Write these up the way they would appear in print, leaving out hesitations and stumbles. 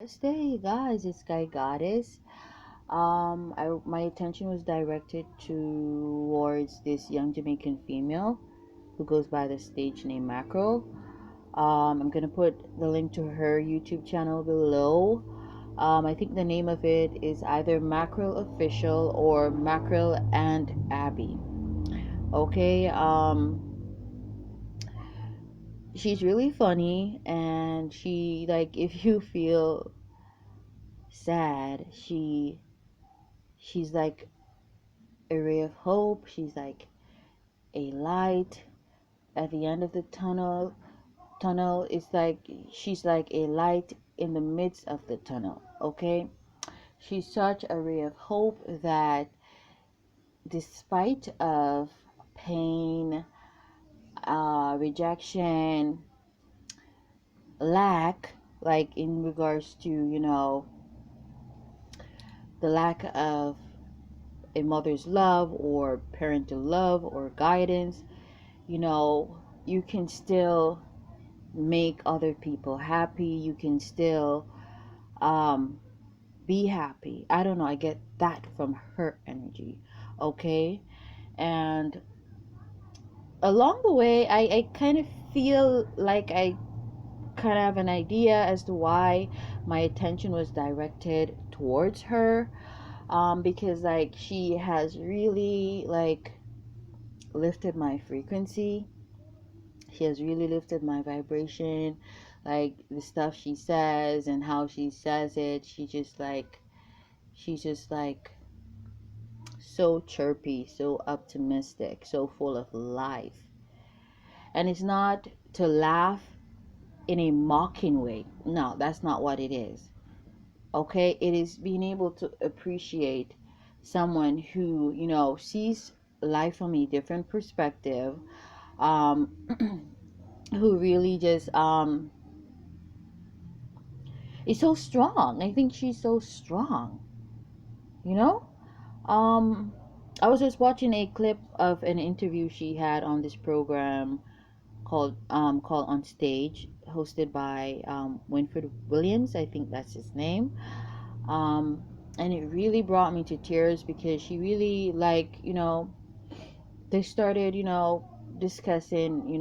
Namaste, guys. It's Sky Goddess. My attention was directed towards this young Jamaican female who goes by the stage name Mackerel. I'm gonna put the link to her YouTube channel below. I think the name of it is either Mackerel Official or Mackerel and Abby. Okay. She's really funny, and she, like, if you feel sad, she's like a ray of hope. She's like a light at the end of the tunnel. Is like she's like a light in the midst of the tunnel. Okay, she's such a ray of hope that despite of pain, rejection, lack, like in regards to, the lack of a mother's love or parental love or guidance, you can still make other people happy. You can still um, be happy. I don't know. I get that from her energy. Okay. And along the way, I kind of feel like I kind of have an idea as to why my attention was directed towards her. Because like she has really like lifted my frequency. She has really lifted my vibration. Like the stuff she says and how she says it, she's just like so chirpy, so optimistic, so full of life. And it's not to laugh in a mocking way. No, that's not what it is. Okay, it is being able to appreciate someone who, sees life from a different perspective, um who really just is so strong. I think she's so strong, you know? Um, I was just watching a clip of an interview she had on this program called On Stage, hosted by Winfred Williams. I think that's his name. Um, and it really brought me to tears because she really, like, they started, discussing,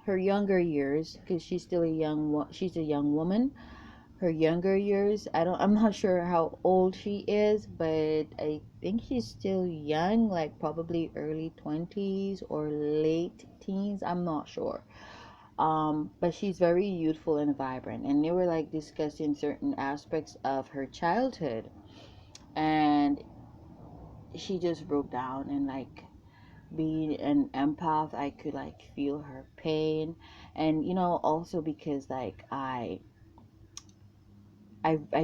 her younger years, because she's a young woman. Her younger years, I'm not sure how old she is, but I think she's still young, like probably early 20s or late teens. I'm not sure. But she's very youthful and vibrant, and they were like discussing certain aspects of her childhood, and she just broke down. And like, being an empath, I could like feel her pain. And also because like I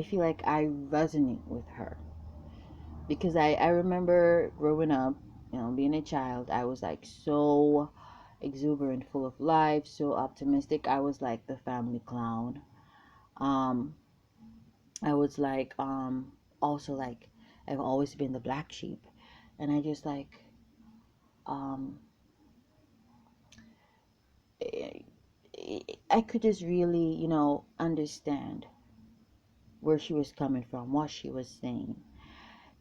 feel like I resonate with her, because I remember growing up, being a child. I was like so exuberant, full of life, so optimistic. I was like the family clown. um I was like, also like, I've always been the black sheep. And I just like, um I I could just really, understand where she was coming from, what she was saying,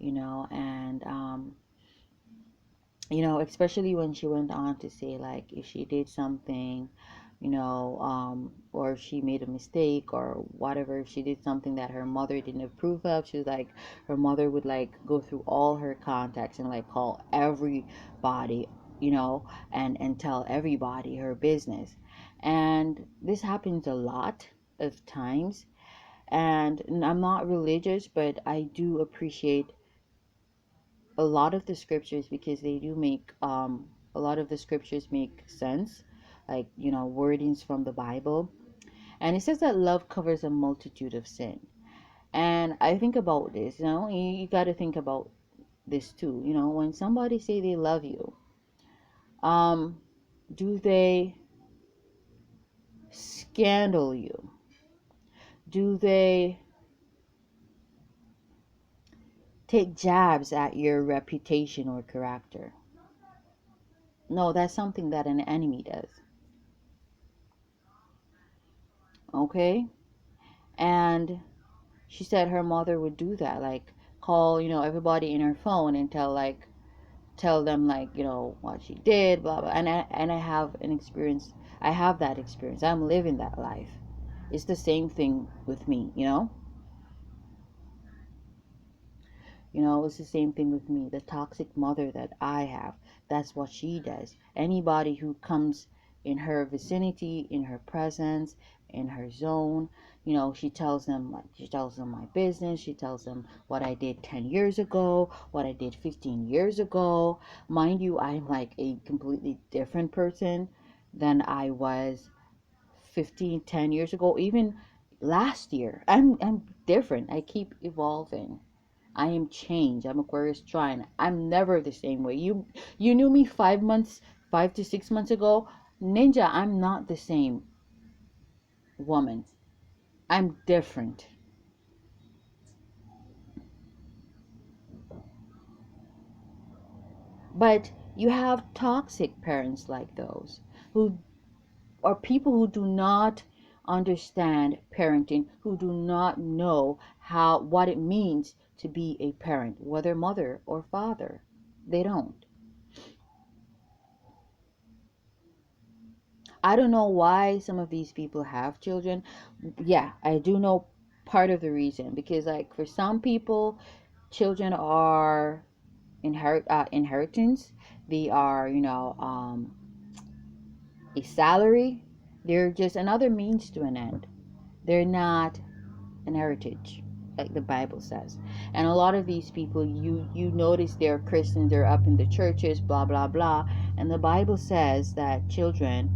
and especially when she went on to say, like, if she did something, or she made a mistake or whatever, if she did something that her mother didn't approve of, she was like, her mother would like go through all her contacts and like call everybody, and tell everybody her business. And this happens a lot of times. And I'm not religious, but I do appreciate a lot of the scriptures, because they do make a lot of the scriptures make sense, like, wordings from the Bible. And it says that love covers a multitude of sin. And I think about this, you got to think about this too. When somebody say they love you, um do they scandal you? Do they take jabs at your reputation or character? No, that's something that an enemy does. Okay? And she said her mother would do that, like call, everybody in her phone and tell them, like, what she did, blah blah. And I have an experience. I have that experience. I'm living that life. It's the same thing with me. It's the same thing with me. The toxic mother that I have, that's what she does. Anybody who comes in her vicinity, in her presence, in her zone, she tells them my business. She tells them what I did 10 years ago, what I did 15 years ago. Mind you, I'm like a completely different person than I was 10 years ago, even last year. I'm different. I keep evolving. I am changed. I'm Aquarius trine. I'm never the same way. You knew me 5 months, 5 to 6 months ago. Ninja, I'm not the same woman. I'm different. But you have toxic parents like those who are people who do not understand parenting, who do not know what it means to be a parent, whether mother or father. They don't. I don't know why some of these people have children. Yeah, I do know part of the reason, because like for some people, children are inheritance. They are, a salary. They're just another means to an end. They're not an heritage, like the Bible says. And a lot of these people, you notice they're Christians, they're up in the churches, blah blah blah, and the Bible says that children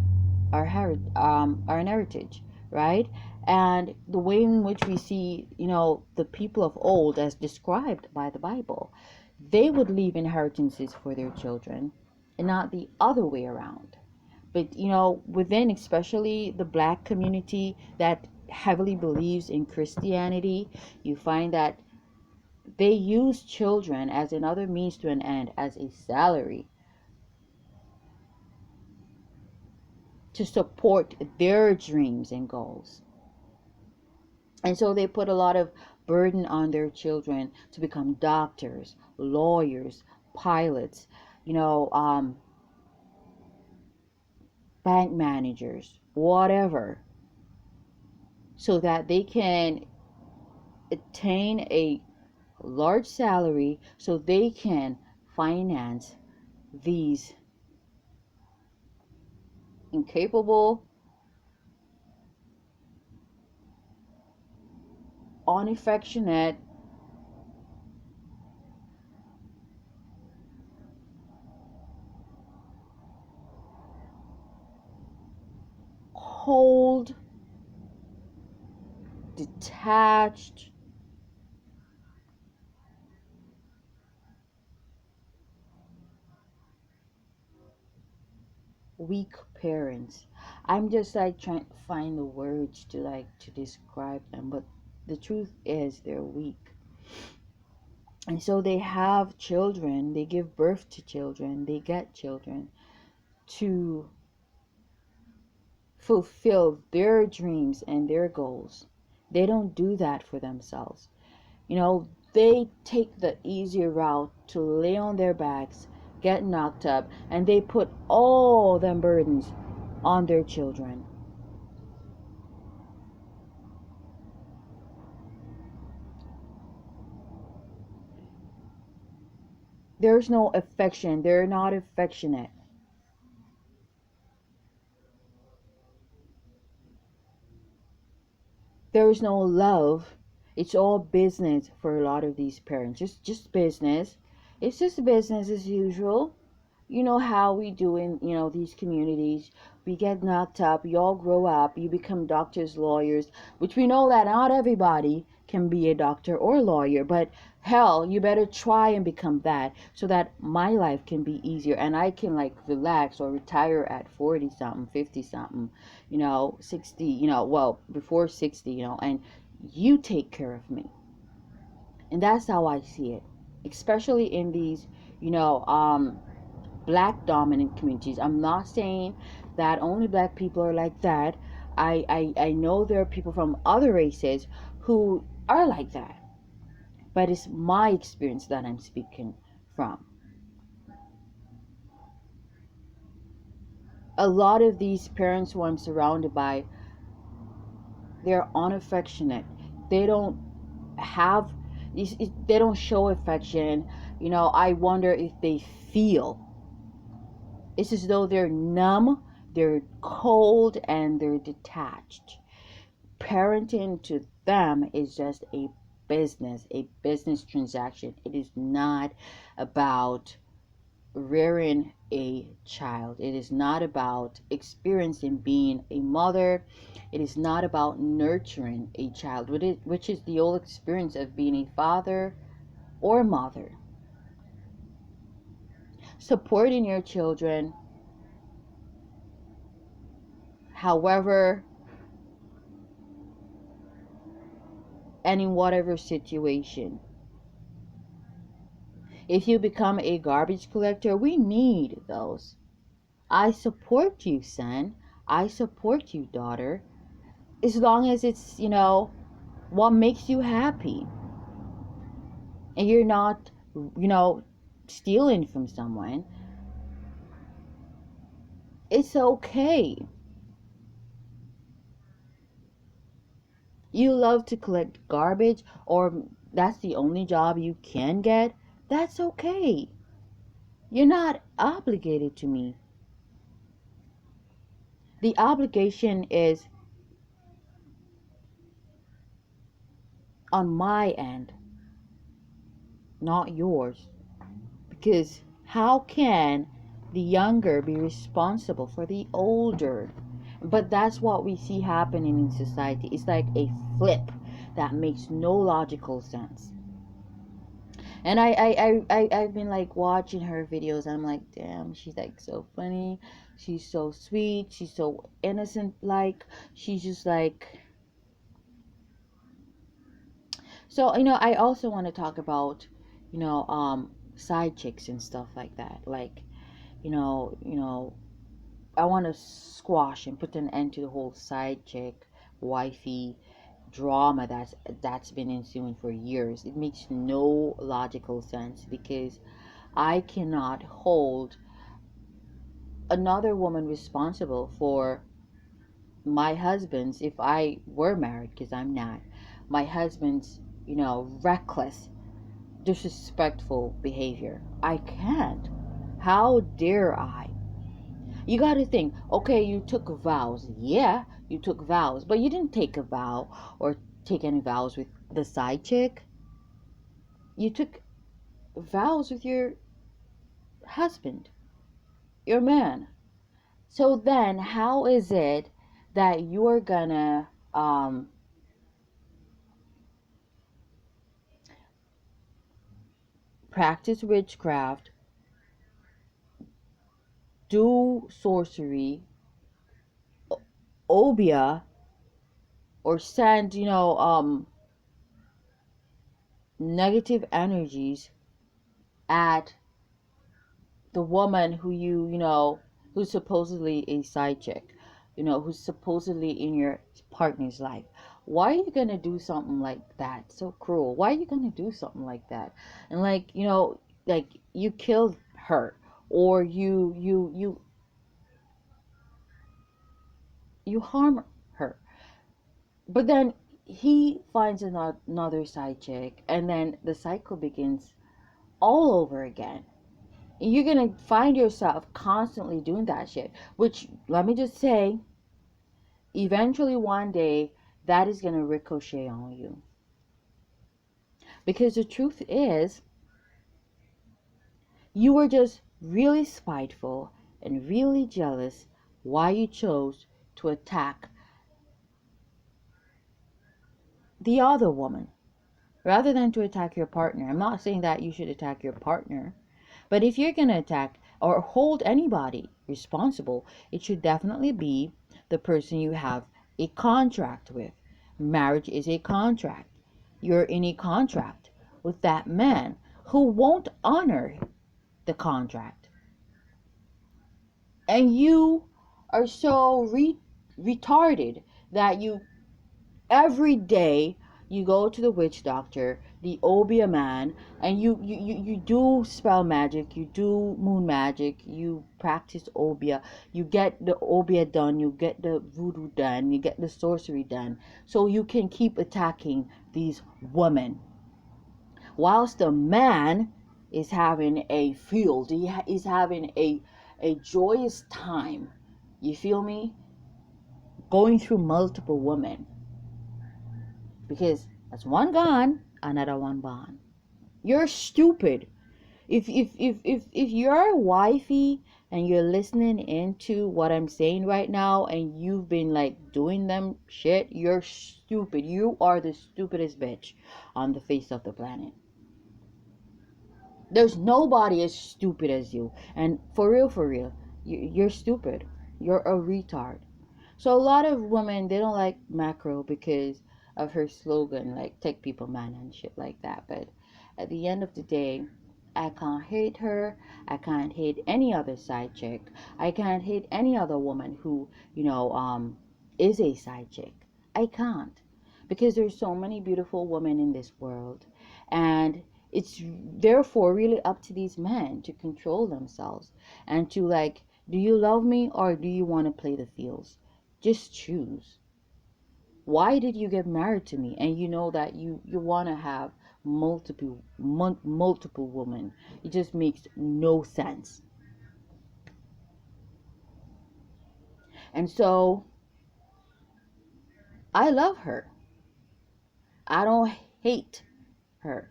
are an heritage, right? And the way in which we see, the people of old as described by the Bible, they would leave inheritances for their children, and not the other way around. But within especially the black community that heavily believes in Christianity, you find that they use children as another means to an end, as a salary, to support their dreams and goals. And so they put a lot of burden on their children to become doctors, lawyers, pilots, you know, um, bank managers, whatever, so that they can attain a large salary, so they can finance these incapable, unaffectionate, cold, detached, weak parents. I'm just like trying to find the words to describe them, but the truth is they're weak. And so they have children, they give birth to children, they get children to fulfill their dreams and their goals. They don't do that for themselves. They take the easier route to lay on their backs, get knocked up, and they put all them burdens on their children. There's no affection. They're not affectionate. There's no love. It's all business for a lot of these parents. Just business. It's just business as usual. You know how we do in these communities. We get knocked up, you all grow up, you become doctors, lawyers, which we know that not everybody can be a doctor or lawyer, but hell, you better try and become that, so that my life can be easier and I can like relax or retire at 40 something, 50 something, 60, well, before 60, and you take care of me. And that's how I see it, especially in these, you know um black dominant communities. I'm not saying that only black people are like that. I know there are people from other races who are like that, but it's my experience that I'm speaking from. A lot of these parents who I'm surrounded by, they're unaffectionate. They don't have, they don't show affection. You know, I wonder if they feel. It's as though they're numb, they're cold, and they're detached. Parenting to them is just a business transaction. It is not about rearing a child. It is not about experiencing being a mother. It is not about nurturing a child, which is the old experience of being a father or mother. Supporting your children, however, and in whatever situation. If you become a garbage collector, we need those. I support you, son. I support you, daughter. As long as it's, what makes you happy. And you're not, stealing from someone. It's okay. You love to collect garbage, or that's the only job you can get. That's okay. You're not obligated to me. The obligation is on my end, not yours. Because how can the younger be responsible for the older? But that's what we see happening in society. It's like a flip that makes no logical sense. And I've been like watching her videos. I'm like, damn, she's like so funny. She's so sweet. She's so innocent. Like, she's just like. So, I also want to talk about, side chicks and stuff like that. Like, I want to squash and put an end to the whole side chick, wifey drama that's been ensuing for years. It makes no logical sense because I cannot hold another woman responsible for my husband's, if I were married, because I'm not, my husband's, reckless, disrespectful behavior. I can't. How dare I? You got to think, okay, you took vows. Yeah, you took vows, but you didn't take a vow or take any vows with the side chick. You took vows with your husband, your man. So then, how is it that you're gonna practice witchcraft, do sorcery, obia, or send, negative energies at the woman who who's supposedly a side chick, who's supposedly in your partner's life? Why are you gonna do something like that? So cruel. Why are you gonna do something like that? And like, like you killed her, or you harm her. But then he finds another side chick, and then the cycle begins all over again. You're gonna find yourself constantly doing that shit, which, let me just say, eventually one day that is gonna ricochet on you. Because the truth is, you were just really spiteful and really jealous why you chose to attack the other woman rather than to attack your partner. I'm not saying that you should attack your partner, but if you're going to attack or hold anybody responsible, it should definitely be the person you have a contract with. Marriage is a contract. You're in a contract with that man who won't honor the contract. And you are so retarded that you every day you go to the witch doctor, the obia man, and you do spell magic, you do moon magic, you practice obia, you get the obia done, you get the voodoo done, you get the sorcery done, so you can keep attacking these women, whilst the man is having a field, is having a joyous time, you feel me, going through multiple women, because that's one gone, another one born. You're stupid. If you're wifey and you're listening into what I'm saying right now and you've been like doing them shit, you're stupid. You are the stupidest bitch on the face of the planet. There's nobody as stupid as you. And for real, you're stupid. You're a retard. So a lot of women, they don't like Mackerel because of her slogan, like take people man and shit like that. But at the end of the day, I can't hate her. I can't hate any other side chick. I can't hate any other woman who, is a side chick. I can't. Because there's so many beautiful women in this world. And it's therefore really up to these men to control themselves and to like, do you love me or do you want to play the fields? Just choose. Why did you get married to me? And you know that you want to have multiple women. It just makes no sense. And so I love her. I don't hate her.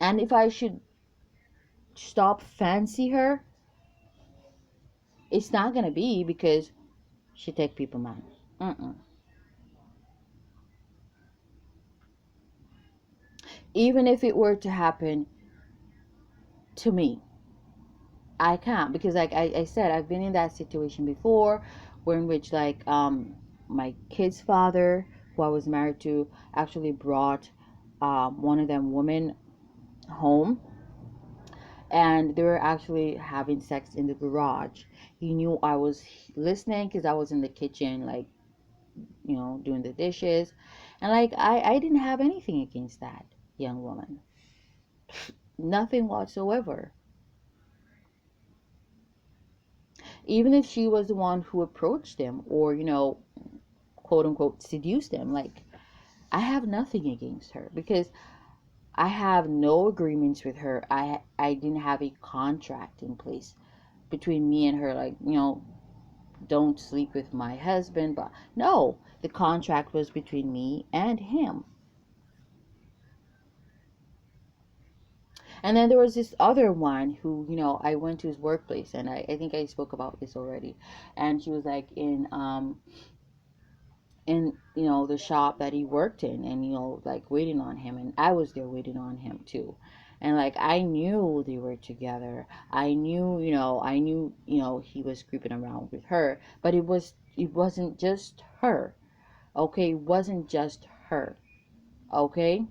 And if I should stop fancy her, it's not gonna be because she take people man. Mm-mm. Even if it were to happen to me, I can't, because like I said, I've been in that situation before, where in which like my kid's father, who I was married to, actually brought one of them women home, and they were actually having sex in the garage. He knew I was listening because I was in the kitchen, like, doing the dishes, and like I didn't have anything against that young woman, nothing whatsoever. Even if she was the one who approached him or, quote unquote, seduced him, like, I have nothing against her because I have no agreements with her. I didn't have a contract in place between me and her, like, don't sleep with my husband. But no, the contract was between me and him. And then there was this other one who, I went to his workplace, and I think I spoke about this already. And she was like in the shop that he worked in, and like waiting on him, and I was there waiting on him too. And like I knew they were together. I knew he was creeping around with her, but it wasn't just her. Okay, it wasn't just her. Okay.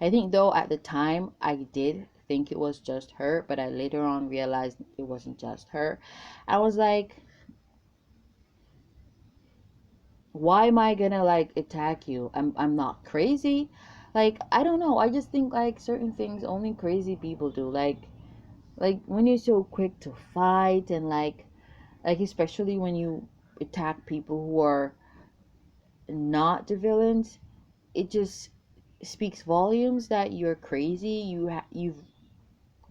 I think though at the time I did think it was just her, but I later on realized it wasn't just her. I was like, why am I gonna like attack you? I'm not crazy. Like, I don't know. I just think like certain things only crazy people do. Like when you're so quick to fight, and like especially when you attack people who are not the villains, it just speaks volumes that you're crazy. You've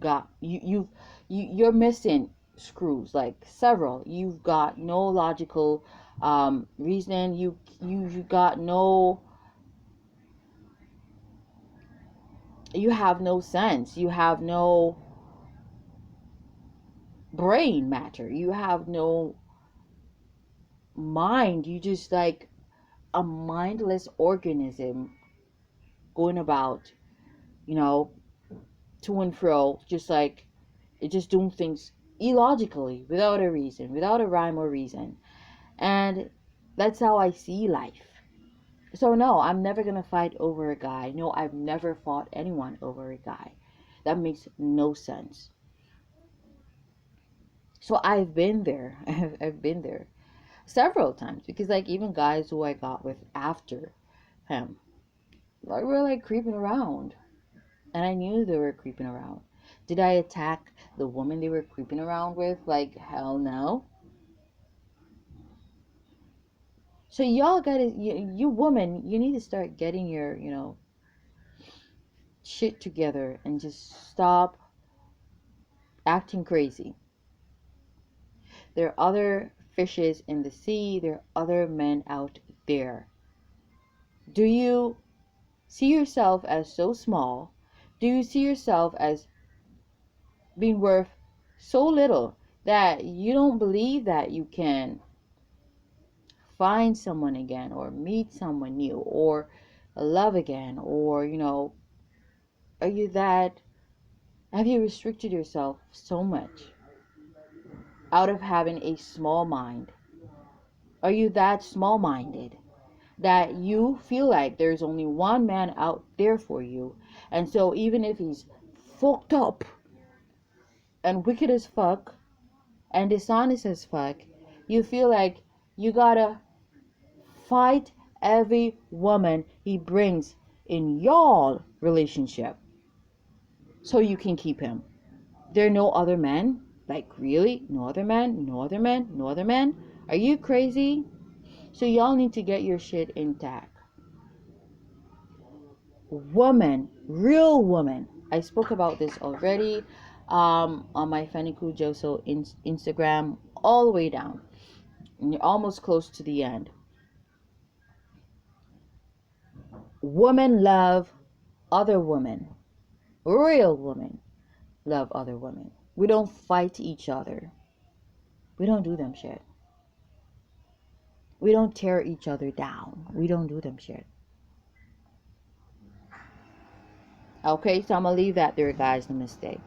got you're missing screws, like several. You've got no logical reason. You got no, you have no sense, you have no brain matter, you have no mind. You just like a mindless organism going about, you know to and fro, just like it just doing things illogically, without a reason, without a rhyme or reason. And that's how I see life. So no, I'm never gonna fight over a guy. No, I've never fought anyone over a guy. That makes no sense. So I've been there. I've been there several times, because like even guys who I got with after him, like, were like creeping around, and I knew they were creeping around. Did I attack the woman they were creeping around with? Like, hell no. So y'all gotta, you woman, you need to start getting your, shit together and just stop acting crazy. There are other fishes in the sea. There are other men out there. Do you see yourself as so small? Do you see yourself as being worth so little that you don't believe that you can find someone again, or meet someone new, or love again? Or, are you that, have you restricted yourself so much out of having a small mind? Are you that small minded that you feel like there's only one man out there for you, and so even if he's fucked up and wicked as fuck and dishonest as fuck, you feel like you gotta fight every woman he brings in your relationship so you can keep him? There are no other men? Like, really? No other men? No other men? No other men? Are you crazy? So y'all need to get your shit intact. Woman, real woman. I spoke about this already on my Faniku Joso Instagram, all the way down. And you're almost close to the end. Women love other women. Real women love other women. We don't fight each other. We don't do them shit. We don't tear each other down. We don't do them shit. Okay, so I'm gonna leave that there, guys. Namaste.